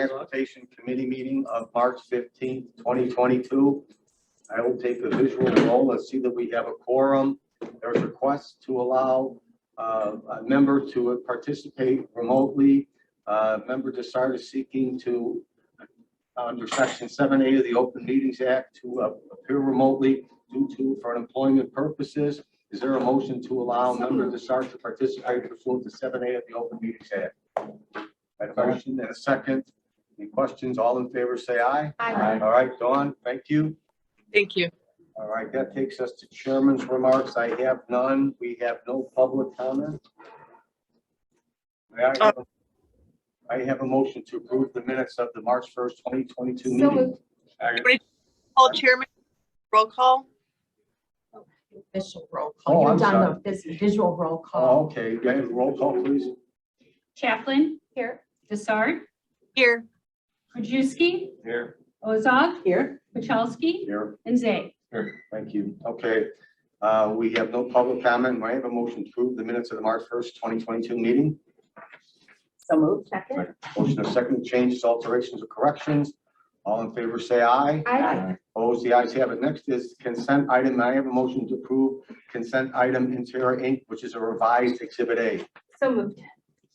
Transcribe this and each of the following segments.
Transportation Committee meeting of March 15th, 2022. I will take a visual roll and see that we have a quorum. There's a request to allow a member to participate remotely. Member Desart is seeking to, under Section 7A of the Open Meetings Act, to appear remotely for employment purposes. Is there a motion to allow Member Desart to participate pursuant to 7A of the Open Meetings Act? I have a motion and a second. Any questions? All in favor say aye. Aye. All right, Dawn, thank you. Thank you. All right, that takes us to Chairman's remarks. I have none. We have no public comment. I have a motion to approve the minutes of the March 1st, 2022 meeting. Call Chairman, roll call. Official roll call. Oh, You've I'm done the visual roll call. Oh, okay, guys, roll call, please. Chaplin, Here. Desart, Here. Krajewski, Here. Ozog, Here. Pachalski, Here. and Zay. Here. Thank you. Okay. We have no public comment. I have a motion to approve the minutes of the March 1st, 2022 meeting. So moved. Second. Motion of second, changes, alterations, or corrections. All in favor say aye. Aye. Opposed, the ayes have it. Next is consent item. I have a motion to approve consent item Interior Inc., which is a revised Exhibit A. So moved.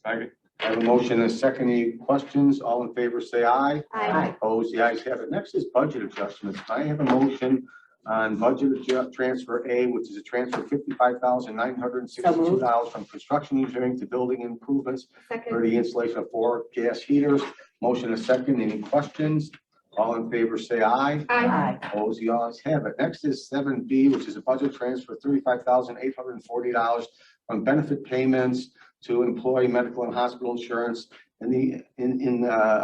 I have a motion and a second. Any questions? All in favor say aye. Aye. Opposed, the ayes have it. Next is budget adjustments. I have a motion on budget transfer A, which is a transfer of $55,962 from construction engineering to building improvements for Second. the installation of 4 gas heaters. Motion and a second. Any questions? All in favor say aye. Aye. Opposed, the ayes have it. Next is 7B, which is a budget transfer of $35,840 from benefit payments to employee medical and hospital insurance in the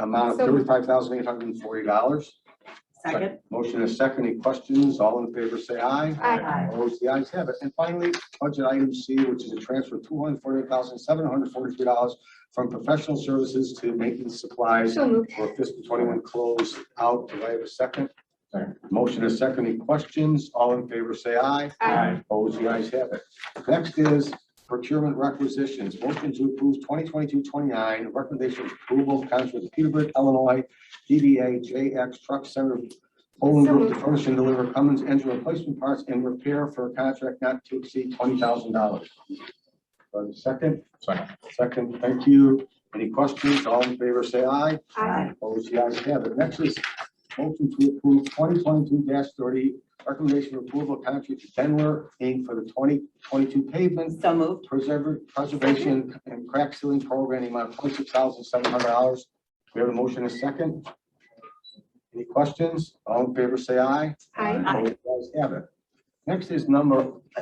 amount of $35,840. Second. Motion is second. Any questions? All in favor say aye. Aye. Opposed, the ayes have it. And finally, budget item C, which is a transfer of $248,743 from professional services to maintenance supplies So moved. for fiscal 21 close out. Do I have a second? Motion is second. Any questions? All in favor say aye. Aye. Opposed, the ayes have it. Next is procurement requisitions. Motion to approve 2022-29, recommendation of approval of contract with Peterborough, Illinois, DBA JX Truck Center, Bolingbrook to furnish and deliver Cummins engine replacement parts and repair for a contract not to exceed $20,000. Second? Second, thank you. Any questions? All in favor say aye. Aye. Opposed, the ayes have it. Next is motion to approve 2022-30, recommendation of approval of contract to Denver Inc. for the 2022 pavement So moved. preservation and crack sealing program, the amount of $26,700. We have a motion and a second. Any questions? All in favor say aye. Aye. Opposed, the ayes have it. Next is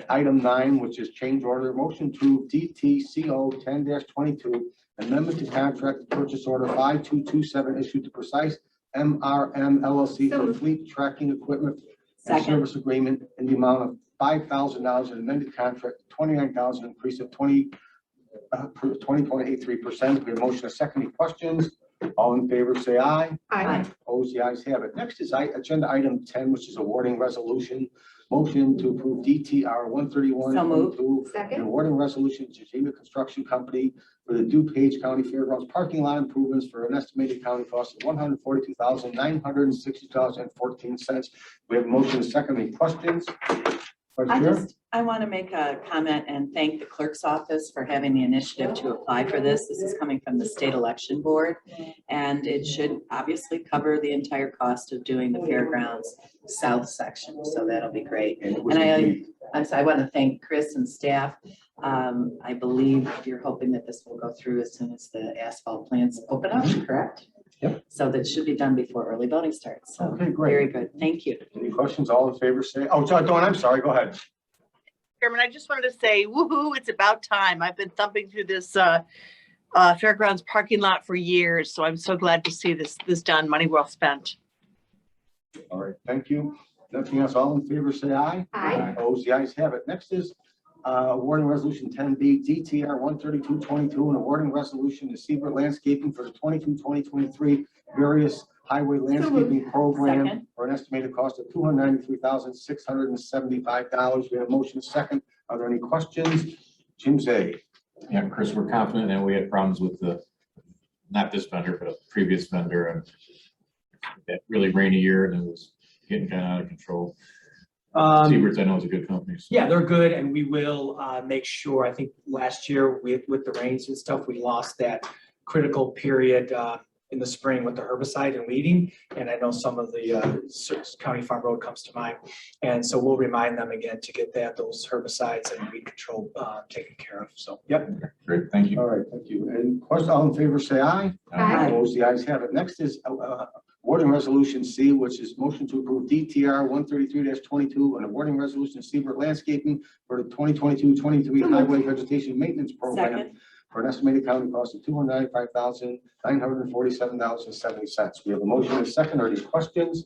item 9, which is change order. Motion to DTCO 10-22, amendment to contract purchase order 5227 issued to Precise MRM LLC for fleet tracking equipment and Second. service agreement in the amount of $5,000 and amended contract $29,000 increase of 20.83%. We have motion a second. Any questions? All in favor say aye. Aye. Opposed, the ayes have it. Next is agenda item 10, which is awarding resolution. Motion to approve DTR 131. So moved. An Second. awarding resolution to Geneva Construction Company for the DuPage County Fairgrounds parking lot improvements for an estimated county cost of $142,960.14. We have a motion and second. Any questions? I want to make a comment and thank the clerk's office for having the initiative to apply for this. This is coming from the state election board, and it should obviously cover the entire cost of doing the fairgrounds south section. So that'll be great. And I want to thank Chris and staff. I believe you're hoping that this will go through as soon as the asphalt plants open up, correct? Yep. So that should be done before early voting starts. So Okay, great. very good. Thank you. Any questions? All in favor say, oh, Dawn, I'm sorry. Go ahead. Chairman, I just wanted to say, woohoo, it's about time. I've been thumping through this Fairgrounds parking lot for years, so I'm so glad to see this done. Money well spent. All right, thank you. Nothing else. All in favor say aye. Aye. Opposed, the ayes have it. Next is awarding resolution 10B, DTR 13222, and awarding resolution to Seabird Landscaping for the 2023 various highway landscaping program Second. for an estimated cost of $293,675. We have a motion second. Are there any questions? Jim Zay. Yeah, Chris, we're confident that we had problems with the not this vendor, but a previous vendor, and that really rainy year, and it was getting kind of out of control. Siebert's, I know, is a good company. So. Yeah, they're good, and we will make sure, I think last year with the rains and stuff, we lost that critical period in the spring with the herbicide and weeding. And I know some of the County Farm Road comes to mind. And so we'll remind them again to get those herbicides and weed control taken care of. So, yep. Great, thank you. All right, thank you. And question, all in favor, say aye. Aye. Opposed, the ayes have it. Next is awarding resolution C, which is motion to approve DTR 133-22, an awarding resolution to Siebert Landscaping for the 2022-23 Highway Vegetation Maintenance Program Second. for an estimated county cost of $295,947.70. We have a motion and a second. Are there any questions?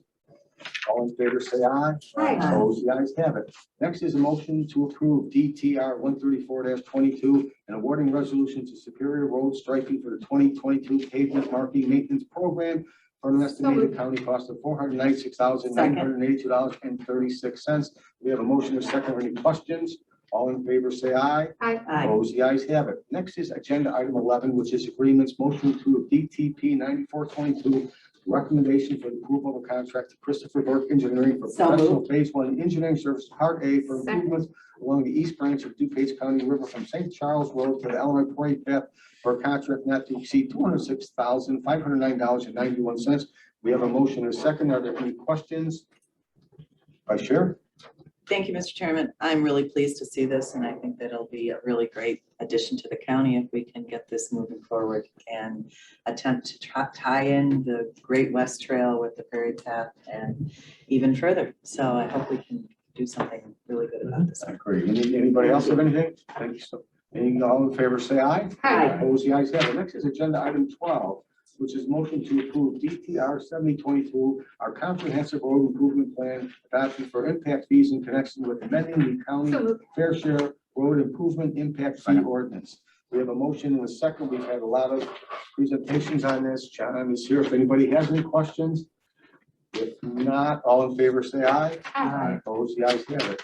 All in favor, say aye. Aye. Opposed, the ayes have it. Next is a motion to approve DTR 134-22, an awarding resolution to Superior Road Striping for the 2022 Pavement Marking Maintenance Program for an estimated county cost of $496,982.36. We have a motion and a second. Are there any questions? All in favor, say aye. Aye. Opposed, the ayes have it. Next is agenda item 11, which is agreements. Motion to approve DTP 9422, recommendation for the approval of a contract to Christopher Burke Engineering for So professional moved. phase 1 engineering service part A for Second. improvements along the east branch of DuPage County River from St. Charles Road to the Illinois Parade Path for a contract not to exceed $206,509.91. We have a motion and a second. Are there any questions? Vice Chair? Thank you, Mr. Chairman. I'm really pleased to see this, and I think that it'll be a really great addition to the county if we can get this moving forward and attempt to tie in the Great West Trail with the Prairie Path and even further. So I hope we can do something really good about this. I agree. Anybody else have anything? Thank you. So, all in favor, say aye. Aye. Opposed, the ayes have it. Next is agenda item 12, which is motion to approve DTR 7022, our comprehensive road improvement plan adoption for impact fees in connection with amending the county fair share road improvement impact fee ordinance. We have a motion and a second. We've had a lot of presentations on this. John is here if anybody has any questions. If not, all in favor, say aye. Aye. Opposed, the ayes have it.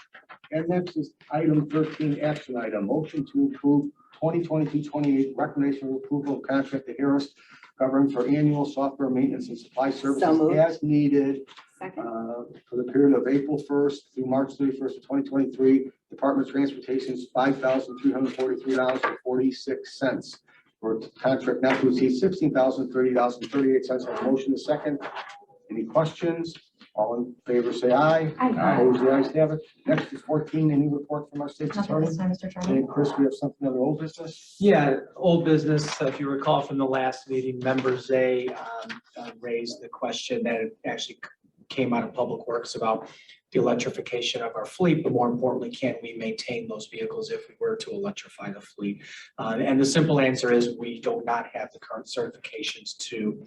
And next is item 13, action item, motion to approve 2022-28 recommendation of approval of contract to Harris covering for annual software maintenance and supply services moved. as needed Second. for the period of April 1st through March 31st of 2023. Department of Transportation is $5,343.46 for a contract not to exceed $16,030.38. Have a motion a second. Any questions? All in favor, say aye. Aye. Opposed, the ayes have it. Next is 14, any report from our state's Nothing attorney? this time, Mr. Chairman. And Chris, we have something on the old business? Yeah, old business, if you recall from the last meeting, members, they raised the question that it actually came out of Public Works about the electrification of our fleet, but more importantly, can we maintain those vehicles if we were to electrify the fleet? And the simple answer is we do not have the current certifications to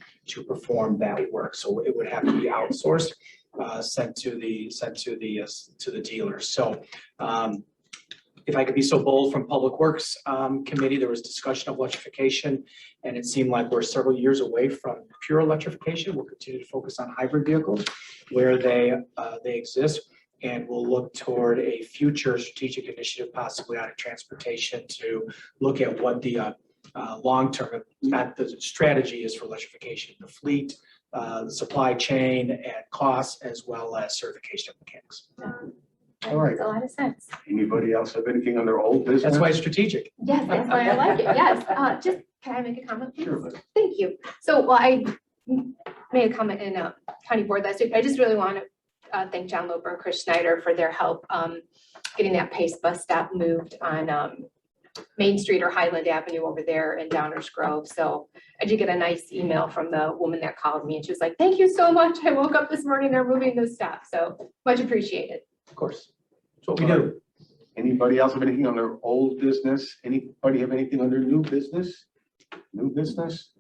perform that work. So it would have to be outsourced, sent to the dealers. So if I could be so bold, from Public Works Committee, there was discussion of electrification, and it seemed like we're several years away from pure electrification. We'll continue to focus on hybrid vehicles where they exist, and we'll look toward a future strategic initiative, possibly out of transportation, to look at what the long-term, not the strategy is for electrification, the fleet, the supply chain and costs, as well as certification of mechanics. All right. Makes a lot of sense. Anybody else have anything on their old business? That's why it's strategic. Yes, that's why I like it. Yes. Just, can I make a comment, please? Sure, but Thank you. So, well, I made a comment in county board last week. I just really want to thank John Loper and Chris Schneider for their help getting that Pace bus stop moved on Main Street or Highland Avenue over there in Downers Grove. So I did get a nice email from the woman that called me, and she was like, "Thank you so much. I woke up this morning, they're moving this stop." So much appreciated. Of course. That's what we do. anybody else have anything on their old business? Anybody have anything on their new business? New business?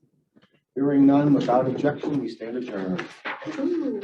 Hearing none, without objection, we stand adjourned. Ooh.